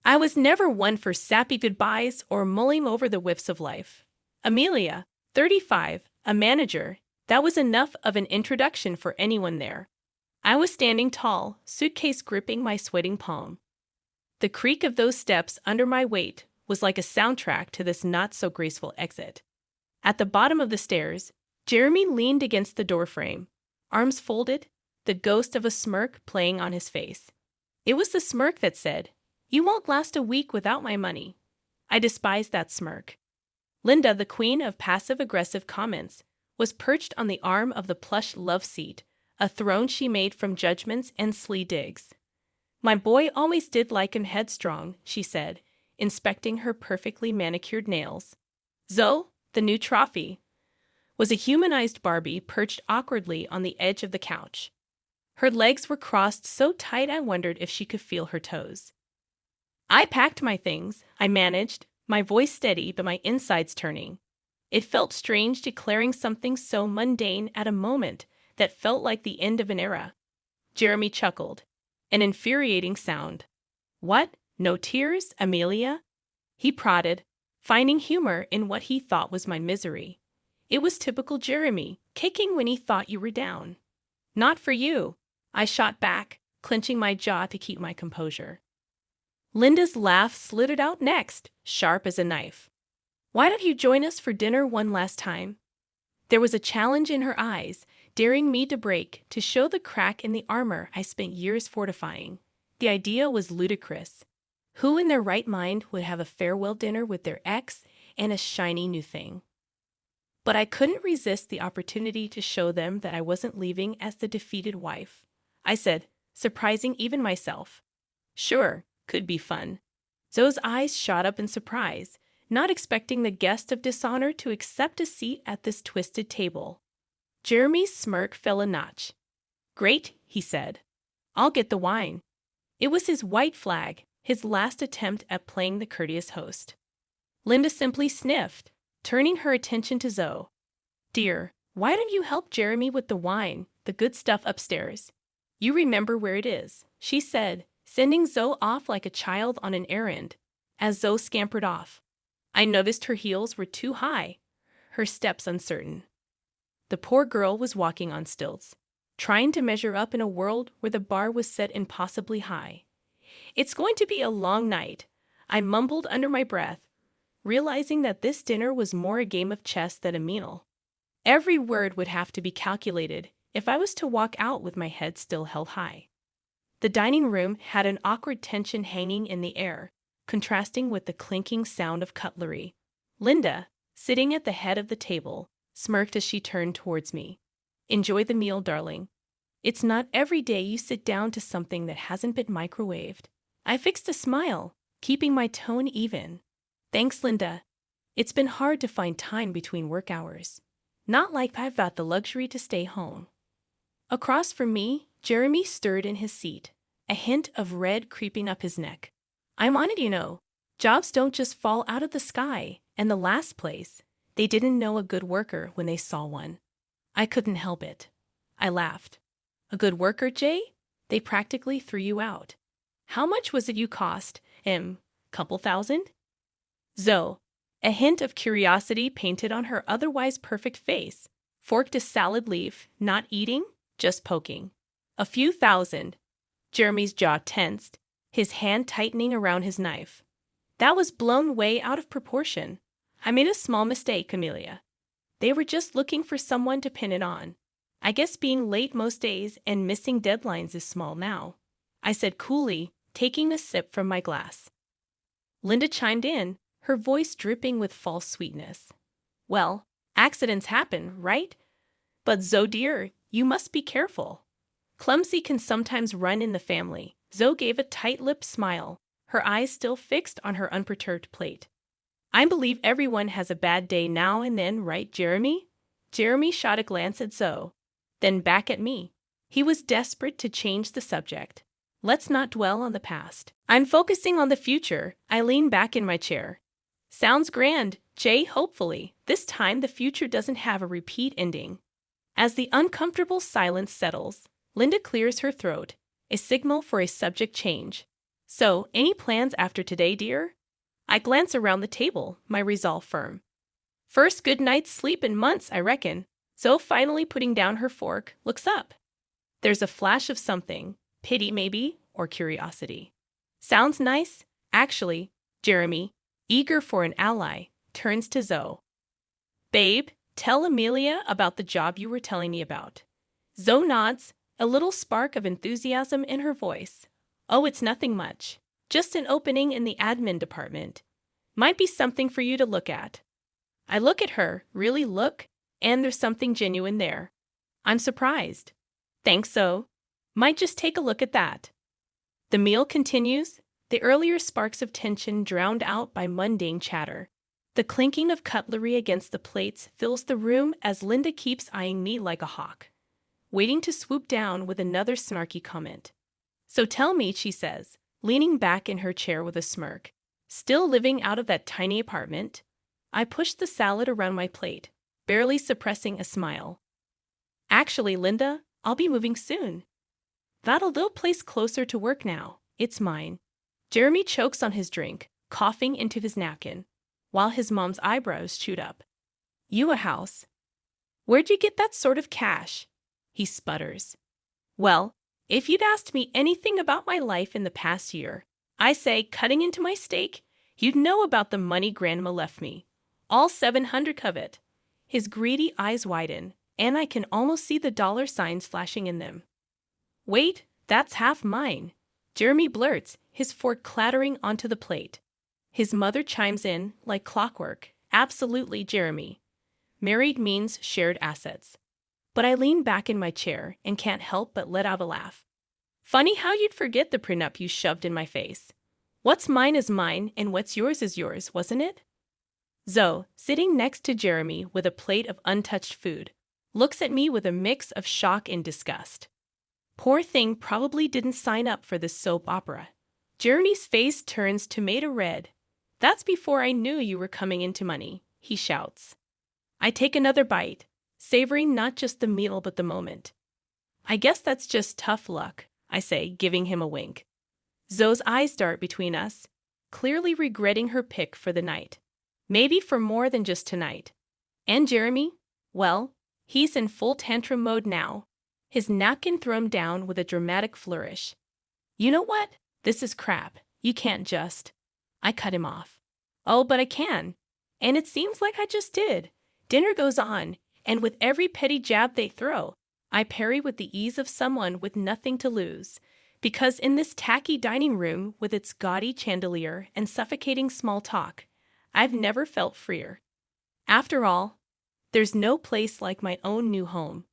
I was never one for sappy goodbyes or mulling over the whiffs of life. Amelia, 35, a manager, that was enough of an introduction for anyone there. I was standing tall, suitcase gripping my sweating palm. The creak of those steps under my weight was like a soundtrack to this not-so-graceful exit. At the bottom of the stairs, Jeremy leaned against the doorframe, arms folded, the ghost of a smirk playing on his face. It was the smirk that said, "You won't last a week without my money." I despised that smirk. Linda, the queen of passive-aggressive comments, was perched on the arm of the plush love seat, a throne she made from judgments and slee digs. "My boy always did like 'em headstrong," she said, inspecting her perfectly manicured nails. Zoe, the new trophy, was a humanized Barbie perched awkwardly on the edge of the couch. Her legs were crossed so tight I wondered if she could feel her toes. I packed my things, I managed, my voice steady but my insides turning. It felt strange declaring something so mundane at a moment that felt like the end of an era. Jeremy chuckled. An infuriating sound. "What? No tears, Amelia?" He prodded, finding humor in what he thought was my misery. It was typical Jeremy, kicking when he thought you were down. "Not for you," I shot back, clenching my jaw to keep my composure. Linda's laugh slithered out next, sharp as a knife. "Why don't you join us for dinner one last time?" There was a challenge in her eyes, daring me to break, to show the crack in the armor I spent years fortifying. The idea was ludicrous. Who in their right mind would have a farewell dinner with their ex and a shiny new thing? But I couldn't resist the opportunity to show them that I wasn't leaving as the defeated wife. I said, surprising even myself, "Sure, could be fun." Zoe's eyes shot up in surprise, not expecting the guest of dishonor to accept a seat at this twisted table. Jeremy's smirk fell a notch. "Great," he said. "I'll get the wine." It was his white flag, his last attempt at playing the courteous host. Linda simply sniffed, turning her attention to Zoe. "Dear, why don't you help Jeremy with the wine, the good stuff upstairs? You remember where it is," she said, sending Zoe off like a child on an errand. As Zoe scampered off, I noticed her heels were too high, her steps uncertain. The poor girl was walking on stilts, trying to measure up in a world where the bar was set impossibly high. "It's going to be a long night," I mumbled under my breath, realizing that this dinner was more a game of chess than a meal. Every word would have to be calculated if I was to walk out with my head still held high. The dining room had an awkward tension hanging in the air, contrasting with the clinking sound of cutlery. Linda, sitting at the head of the table, smirked as she turned towards me. "Enjoy the meal, darling. It's not every day you sit down to something that hasn't been microwaved." I fixed a smile, keeping my tone even. "Thanks, Linda. It's been hard to find time between work hours. Not like I've got the luxury to stay home." Across from me, Jeremy stirred in his seat, a hint of red creeping up his neck. "I'm on it, you know. Jobs don't just fall out of the sky, and the last place, they didn't know a good worker when they saw one." I couldn't help it. I laughed. "A good worker, Jay? They practically threw you out. How much was it you cost? Couple thousand?" Zoe, a hint of curiosity painted on her otherwise perfect face, forked a salad leaf, not eating, just poking. "A few thousand." Jeremy's jaw tensed, his hand tightening around his knife. "That was blown way out of proportion. I made a small mistake, Amelia. They were just looking for someone to pin it on. I guess being late most days and missing deadlines is small now," I said coolly, taking a sip from my glass. Linda chimed in, her voice dripping with false sweetness. "Well, accidents happen, right? But Zoe dear, you must be careful. Clumsy can sometimes run in the family." Zoe gave a tight-lipped smile, her eyes still fixed on her unperturbed plate. "I believe everyone has a bad day now and then, right, Jeremy?" Jeremy shot a glance at Zoe, then back at me. He was desperate to change the subject. "Let's not dwell on the past. I'm focusing on the future." I leaned back in my chair. "Sounds grand, Jay, hopefully. This time the future doesn't have a repeat ending." As the uncomfortable silence settles, Linda clears her throat, a signal for a subject change. So, any plans after today, dear? I glance around the table, my resolve firm. First good night's sleep in months, I reckon. Zoe, finally putting down her fork, looks up. There's a flash of something, pity maybe, or curiosity. Sounds nice? Actually, Jeremy, eager for an ally, turns to Zoe. Babe, tell Amelia about the job you were telling me about. Zoe nods, a little spark of enthusiasm in her voice. Oh, it's nothing much. Just an opening in the admin department. Might be something for you to look at. I look at her, really look, and there's something genuine there. I'm surprised. Thanks, Zoe. Might just take a look at that. The meal continues, the earlier sparks of tension drowned out by mundane chatter. The clinking of cutlery against the plates fills the room as Linda keeps eyeing me like a hawk, waiting to swoop down with another snarky comment. So tell me, she says, leaning back in her chair with a smirk. Still living out of that tiny apartment? I push the salad around my plate, barely suppressing a smile. Actually, Linda, I'll be moving soon. That a little place closer to work now. It's mine. Jeremy chokes on his drink, coughing into his napkin, while his mom's eyebrows shoot up. You a house? Where'd you get that sort of cash? He sputters. Well, if you'd asked me anything about my life in the past year, I say, cutting into my steak, you'd know about the money Grandma left me. All 700 of it. His greedy eyes widen, and I can almost see the dollar signs flashing in them. Wait, that's half mine. Jeremy blurts, his fork clattering onto the plate. His mother chimes in, like clockwork. Absolutely, Jeremy. Married means shared assets. But I lean back in my chair and can't help but let out a laugh. Funny how you'd forget the prenup you shoved in my face. What's mine is mine, and what's yours is yours, wasn't it? Zoe, sitting next to Jeremy with a plate of untouched food, looks at me with a mix of shock and disgust. Poor thing probably didn't sign up for this soap opera. Jeremy's face turns tomato red. That's before I knew you were coming into money, he shouts. I take another bite, savoring not just the meal but the moment. I guess that's just tough luck, I say, giving him a wink. Zoe's eyes dart between us, clearly regretting her pick for the night. Maybe for more than just tonight. And Jeremy? Well, he's in full tantrum mode now, his napkin thrown down with a dramatic flourish. You know what? This is crap. You can't just. I cut him off. Oh, but I can. And it seems like I just did. Dinner goes on, and with every petty jab they throw, I parry with the ease of someone with nothing to lose. Because in this tacky dining room with its gaudy chandelier and suffocating small talk, I've never felt freer. After all, there's no place like my own new home,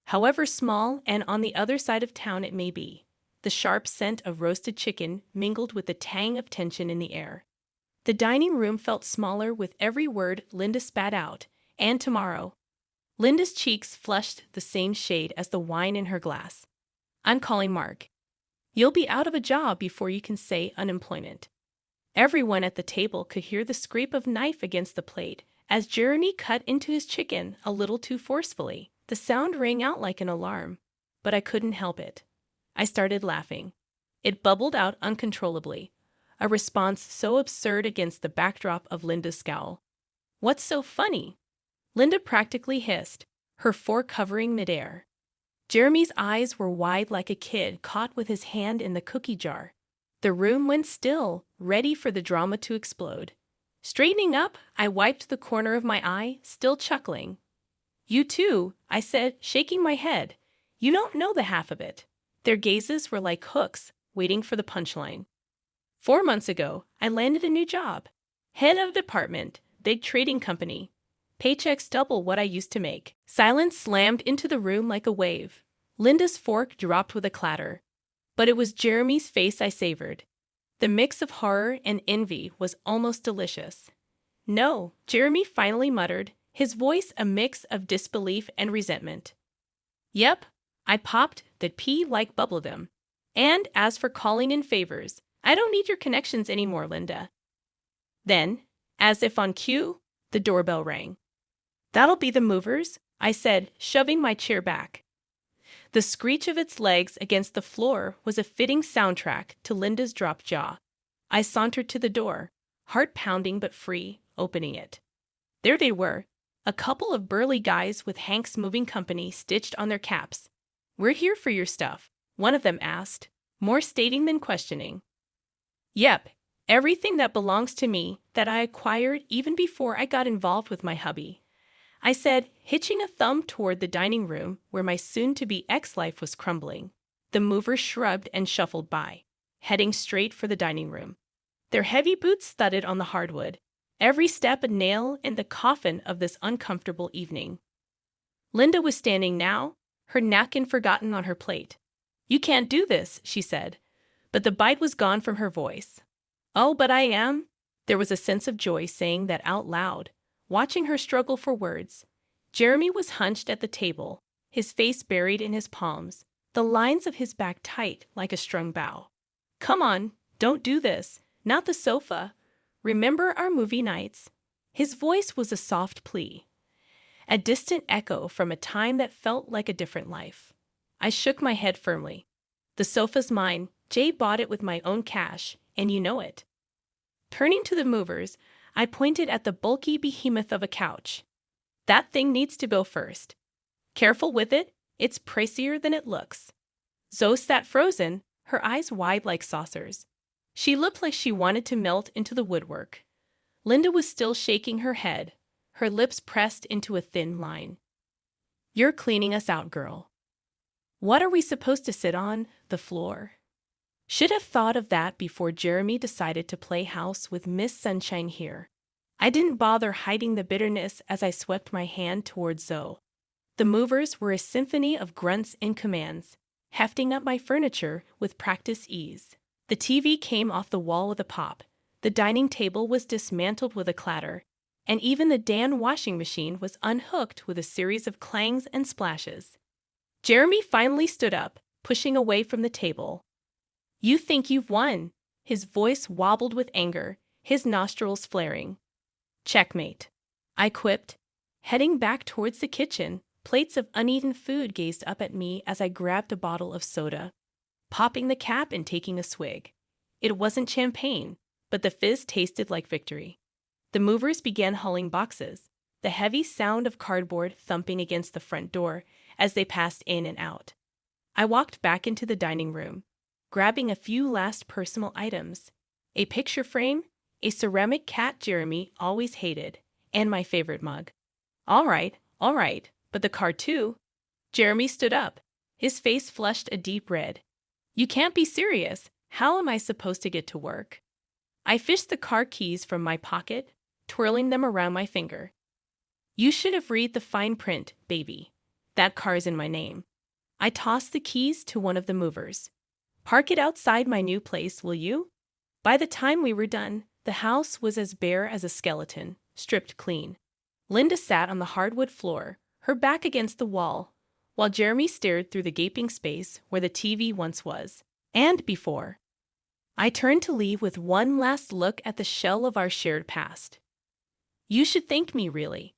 however small and on the other side of town it may be. The sharp scent of roasted chicken mingled with the tang of tension in the air. The dining room felt smaller with every word Linda spat out, and tomorrow. Linda's cheeks flushed the same shade as the wine in her glass. I'm calling Mark. You'll be out of a job before you can say unemployment. Everyone at the table could hear the scrape of knife against the plate as Jeremy cut into his chicken a little too forcefully. The sound rang out like an alarm, but I couldn't help it. I started laughing. It bubbled out uncontrollably, a response so absurd against the backdrop of Linda's scowl. What's so funny? Linda practically hissed, her fork hovering midair. Jeremy's eyes were wide like a kid caught with his hand in the cookie jar. The room went still, ready for the drama to explode. Straightening up, I wiped the corner of my eye, still chuckling. You too, I said, shaking my head. You don't know the half of it. Their gazes were like hooks, waiting for the punchline. 4 months ago, I landed a new job. Head of department, big trading company. Paychecks double what I used to make. Silence slammed into the room like a wave. Linda's fork dropped with a clatter. But it was Jeremy's face I savored. The mix of horror and envy was almost delicious. No, Jeremy finally muttered, his voice a mix of disbelief and resentment. Yep, I popped that pea like bubblegum. And as for calling in favors, I don't need your connections anymore, Linda. Then, as if on cue, the doorbell rang. That'll be the movers, I said, shoving my chair back. The screech of its legs against the floor was a fitting soundtrack to Linda's dropped jaw. I sauntered to the door, heart pounding but free, opening it. There they were, a couple of burly guys with Hank's Moving Company stitched on their caps. "We're here for your stuff," one of them asked, more stating than questioning. "Yep, everything that belongs to me that I acquired even before I got involved with my hubby," I said, hitching a thumb toward the dining room where my soon-to-be ex-life was crumbling. The movers shrugged and shuffled by, heading straight for the dining room. Their heavy boots thudded on the hardwood, every step a nail in the coffin of this uncomfortable evening. Linda was standing now, her napkin forgotten on her plate. "You can't do this," she said, but the bite was gone from her voice. "Oh, but I am." There was a sense of joy saying that out loud, watching her struggle for words. Jeremy was hunched at the table, his face buried in his palms, the lines of his back tight like a strung bow. "Come on, don't do this. Not the sofa. Remember our movie nights?" His voice was a soft plea, a distant echo from a time that felt like a different life. I shook my head firmly. "The sofa's mine. Jay bought it with my own cash, and you know it." Turning to the movers, I pointed at the bulky behemoth of a couch. "That thing needs to go first. Careful with it, it's pricier than it looks." Zoe sat frozen, her eyes wide like saucers. She looked like she wanted to melt into the woodwork. Linda was still shaking her head, her lips pressed into a thin line. "You're cleaning us out, girl." "What are we supposed to sit on? The floor?" Should have thought of that before Jeremy decided to play house with Miss Sunshine here. I didn't bother hiding the bitterness as I swept my hand towards Zoe. The movers were a symphony of grunts and commands, hefting up my furniture with practiced ease. The TV came off the wall with a pop, the dining table was dismantled with a clatter, and even the Dan washing machine was unhooked with a series of clangs and splashes. Jeremy finally stood up, pushing away from the table. "You think you've won." His voice wobbled with anger, his nostrils flaring. "Checkmate," I quipped. Heading back towards the kitchen, plates of uneaten food gazed up at me as I grabbed a bottle of soda, popping the cap and taking a swig. It wasn't champagne, but the fizz tasted like victory. The movers began hauling boxes, the heavy sound of cardboard thumping against the front door as they passed in and out. I walked back into the dining room, grabbing a few last personal items, a picture frame, a ceramic cat Jeremy always hated, and my favorite mug. All right, but the car too." Jeremy stood up, his face flushed a deep red. "You can't be serious. How am I supposed to get to work?" I fished the car keys from my pocket, twirling them around my finger. "You should have read the fine print, baby. That car's in my name." I tossed the keys to one of the movers. "Park it outside my new place, will you?" By the time we were done, the house was as bare as a skeleton, stripped clean. Linda sat on the hardwood floor, her back against the wall, while Jeremy stared through the gaping space where the TV once was, and before. I turned to leave with one last look at the shell of our shared past. You should thank me, really.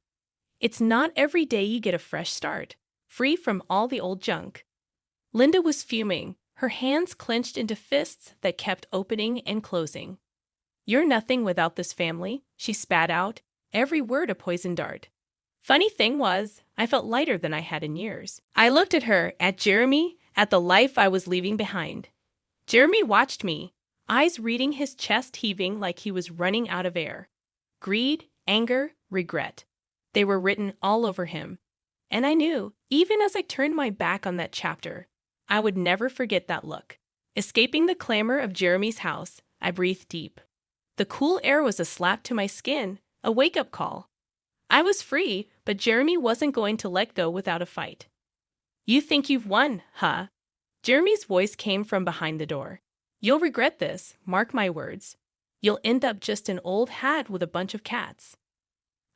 It's not every day you get a fresh start, free from all the old junk. Linda was fuming, her hands clenched into fists that kept opening and closing. "You're nothing without this family," she spat out, every word a poison dart. Funny thing was, I felt lighter than I had in years. I looked at her, at Jeremy, at the life I was leaving behind. Jeremy watched me, eyes reading his chest heaving like he was running out of air. Greed, anger, regret. They were written all over him. And I knew, even as I turned my back on that chapter, I would never forget that look. Escaping the clamor of Jeremy's house, I breathed deep. The cool air was a slap to my skin, a wake-up call. I was free, but Jeremy wasn't going to let go without a fight. "You think you've won, huh?" Jeremy's voice came from behind the door. "You'll regret this, mark my words. You'll end up just an old hag with a bunch of cats."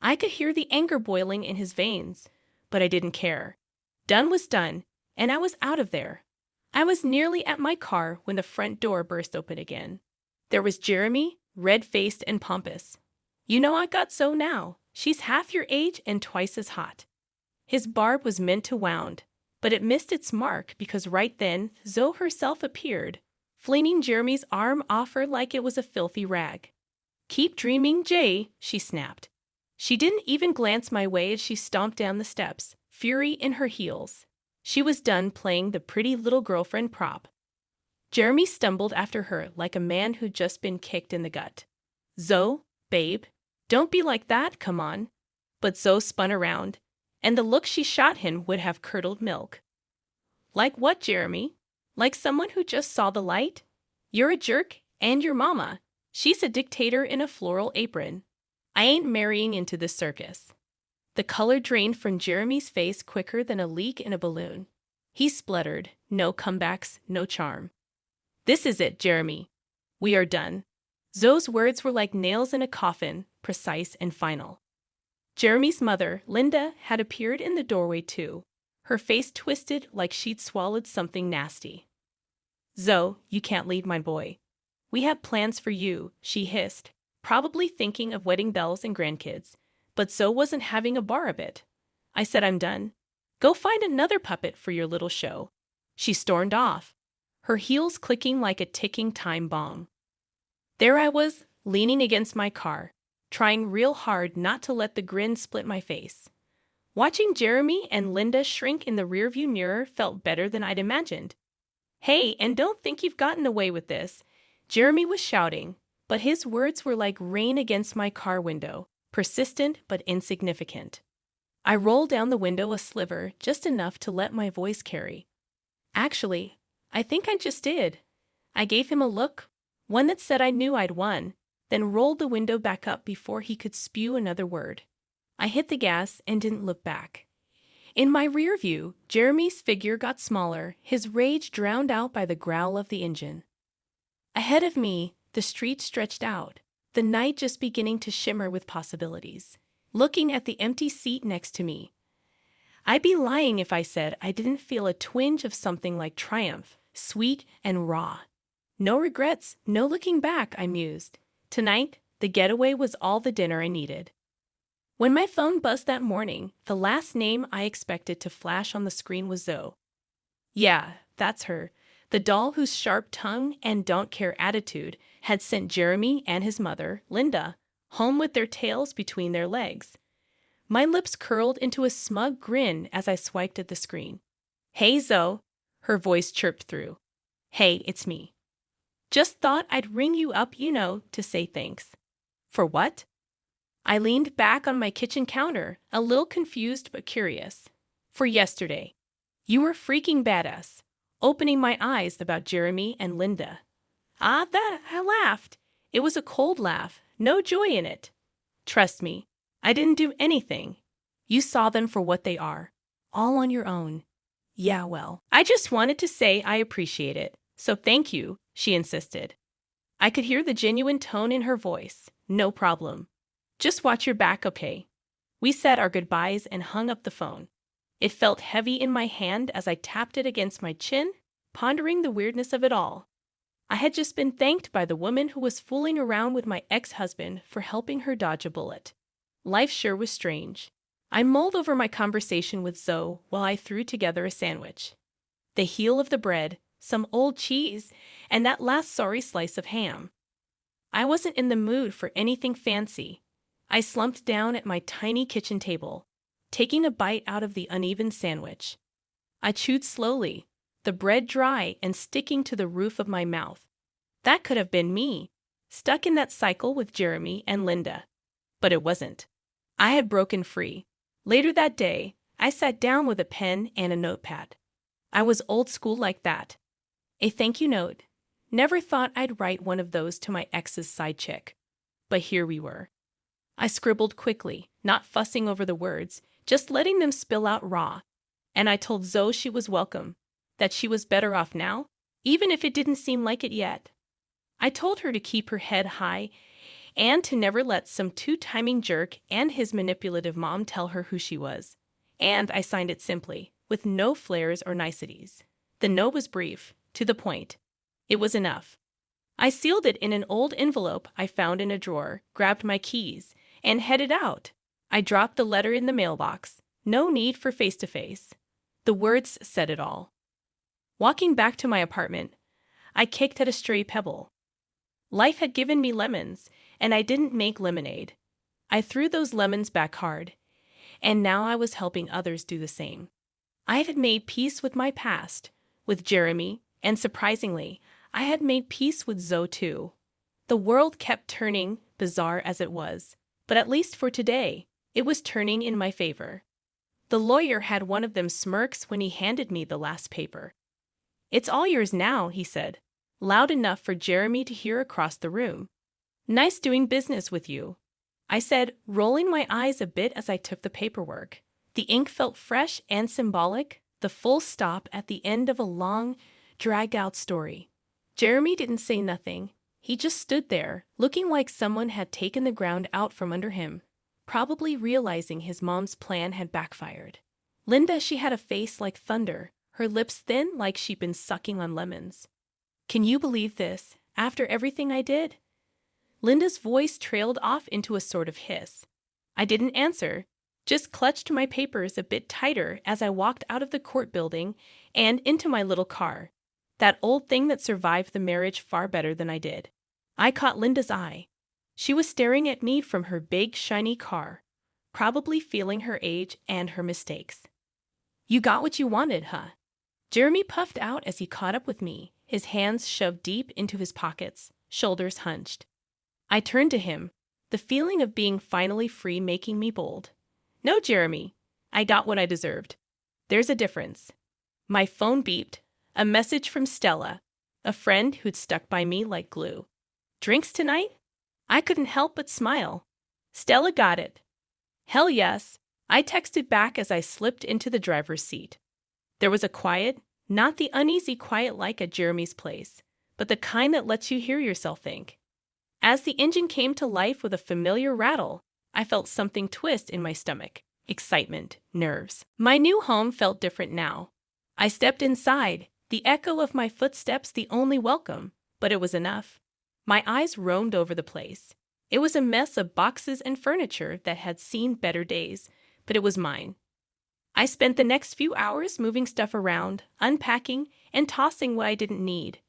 I could hear the anger boiling in his veins, but I didn't care. Done was done, and I was out of there. I was nearly at my car when the front door burst open again. There was Jeremy, red-faced and pompous. "You know I got so now. She's half your age and twice as hot." His barb was meant to wound, but it missed its mark because right then Zoe herself appeared, flinging Jeremy's arm off her like it was a filthy rag. "Keep dreaming, Jay," she snapped. She didn't even glance my way as she stomped down the steps, fury in her heels. She was done playing the pretty little girlfriend prop. Jeremy stumbled after her like a man who'd just been kicked in the gut. "Zoe, babe, don't be like that, come on." But Zoe spun around, and the look she shot him would have curdled milk. "Like what, Jeremy? Like someone who just saw the light? You're a jerk, and your mama. She's a dictator in a floral apron. I ain't marrying into this circus." The color drained from Jeremy's face quicker than a leak in a balloon. He spluttered, "No comebacks, no charm." "This is it, Jeremy. We are done." Zoe's words were like nails in a coffin, precise and final. Jeremy's mother, Linda, had appeared in the doorway too, her face twisted like she'd swallowed something nasty. "Zoe, you can't leave my boy. We have plans for you," she hissed, probably thinking of wedding bells and grandkids. But Zoe wasn't having a bar of it. I said, "I'm done. Go find another puppet for your little show." She stormed off, her heels clicking like a ticking time bomb. There I was, leaning against my car, trying real hard not to let the grin split my face. Watching Jeremy and Linda shrink in the rearview mirror felt better than I'd imagined. "Hey, and don't think you've gotten away with this," Jeremy was shouting, but his words were like rain against my car window, persistent but insignificant. I rolled down the window a sliver, just enough to let my voice carry. "Actually, I think I just did." I gave him a look, one that said I knew I'd won, then rolled the window back up before he could spew another word. I hit the gas and didn't look back. In my rear view, Jeremy's figure got smaller, his rage drowned out by the growl of the engine. Ahead of me, the street stretched out, the night just beginning to shimmer with possibilities. Looking at the empty seat next to me, I'd be lying if I said I didn't feel a twinge of something like triumph, sweet and raw. No regrets, no looking back, I mused. Tonight, the getaway was all the dinner I needed. When my phone buzzed that morning, the last name I expected to flash on the screen was Zoe. Yeah, that's her, the doll whose sharp tongue and don't-care attitude had sent Jeremy and his mother, Linda, home with their tails between their legs. My lips curled into a smug grin as I swiped at the screen. "Hey, Zoe," her voice chirped through. "Hey, it's me. Just thought I'd ring you up, to say thanks." "For what?" I leaned back on my kitchen counter, a little confused but curious. "For yesterday. You were freaking badass, opening my eyes about Jeremy and Linda." I laughed. It was a cold laugh, no joy in it. "Trust me, I didn't do anything. You saw them for what they are, all on your own." "Yeah, well, I just wanted to say I appreciate it, so thank you," she insisted. I could hear the genuine tone in her voice. "No problem. Just watch your back, okay?" We said our goodbyes and hung up the phone. It felt heavy in my hand as I tapped it against my chin, pondering the weirdness of it all. I had just been thanked by the woman who was fooling around with my ex-husband for helping her dodge a bullet. Life sure was strange. I mulled over my conversation with Zoe while I threw together a sandwich. The heel of the bread, some old cheese, and that last sorry slice of ham. I wasn't in the mood for anything fancy. I slumped down at my tiny kitchen table, taking a bite out of the uneven sandwich. I chewed slowly, the bread dry and sticking to the roof of my mouth. That could have been me, stuck in that cycle with Jeremy and Linda. But it wasn't. I had broken free. Later that day, I sat down with a pen and a notepad. I was old school like that. A thank you note. Never thought I'd write one of those to my ex's side chick. But here we were. I scribbled quickly, not fussing over the words, just letting them spill out raw. And I told Zoe she was welcome, that she was better off now, even if it didn't seem like it yet. I told her to keep her head high and to never let some two-timing jerk and his manipulative mom tell her who she was. And I signed it simply, with no flares or niceties. The note was brief, to the point. It was enough. I sealed it in an old envelope I found in a drawer, grabbed my keys, and headed out. I dropped the letter in the mailbox. No need for face-to-face. The words said it all. Walking back to my apartment, I kicked at a stray pebble. Life had given me lemons, and I didn't make lemonade. I threw those lemons back hard, and now I was helping others do the same. I had made peace with my past, with Jeremy, and surprisingly, I had made peace with Zoe too. The world kept turning, bizarre as it was, but at least for today, it was turning in my favor. The lawyer had one of them smirks when he handed me the last paper. "It's all yours now," he said, loud enough for Jeremy to hear across the room. "Nice doing business with you," I said, rolling my eyes a bit as I took the paperwork. The ink felt fresh and symbolic, the full stop at the end of a long, dragged-out story. Jeremy didn't say nothing. He just stood there, looking like someone had taken the ground out from under him, probably realizing his mom's plan had backfired. Linda, she had a face like thunder, her lips thin like she'd been sucking on lemons. "Can you believe this, after everything I did?" Linda's voice trailed off into a sort of hiss. I didn't answer, just clutched my papers a bit tighter as I walked out of the court building and into my little car. That old thing that survived the marriage far better than I did. I caught Linda's eye. She was staring at me from her big, shiny car, probably feeling her age and her mistakes. "You got what you wanted, huh?" Jeremy puffed out as he caught up with me, his hands shoved deep into his pockets, shoulders hunched. I turned to him, the feeling of being finally free making me bold. "No, Jeremy, I got what I deserved. There's a difference." My phone beeped, a message from Stella, a friend who'd stuck by me like glue. "Drinks tonight?" I couldn't help but smile. Stella got it. "Hell yes," I texted back as I slipped into the driver's seat. There was a quiet, not the uneasy quiet like at Jeremy's place, but the kind that lets you hear yourself think. As the engine came to life with a familiar rattle, I felt something twist in my stomach. Excitement, nerves. My new home felt different now. I stepped inside, the echo of my footsteps the only welcome, but it was enough. My eyes roamed over the place. It was a mess of boxes and furniture that had seen better days, but it was mine. I spent the next few hours moving stuff around, unpacking, and tossing what I didn't need.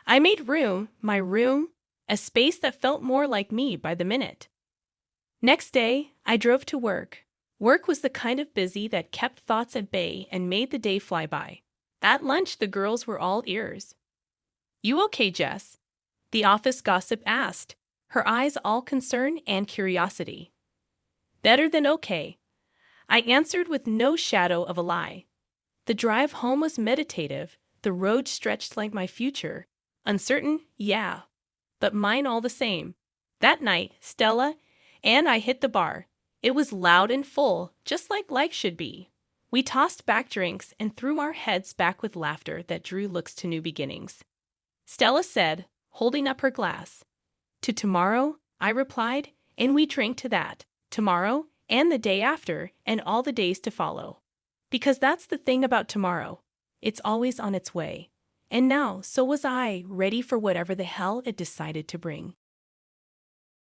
I made room, my room, a space that felt more like me by the minute. Next day, I drove to work. Work was the kind of busy that kept thoughts at bay and made the day fly by. At lunch, the girls were all ears. "You okay, Jess?" the office gossip asked, her eyes all concern and curiosity. "Better than okay," I answered with no shadow of a lie. The drive home was meditative, the road stretched like my future. Uncertain, yeah, but mine all the same. That night, Stella and I hit the bar. It was loud and full, just like life should be. We tossed back drinks and threw our heads back with laughter that drew looks to new beginnings. Stella said, holding up her glass. "To tomorrow," I replied, and we drank to that. Tomorrow, and the day after, and all the days to follow. Because that's the thing about tomorrow. It's always on its way. And now, so was I, ready for whatever the hell it decided to bring.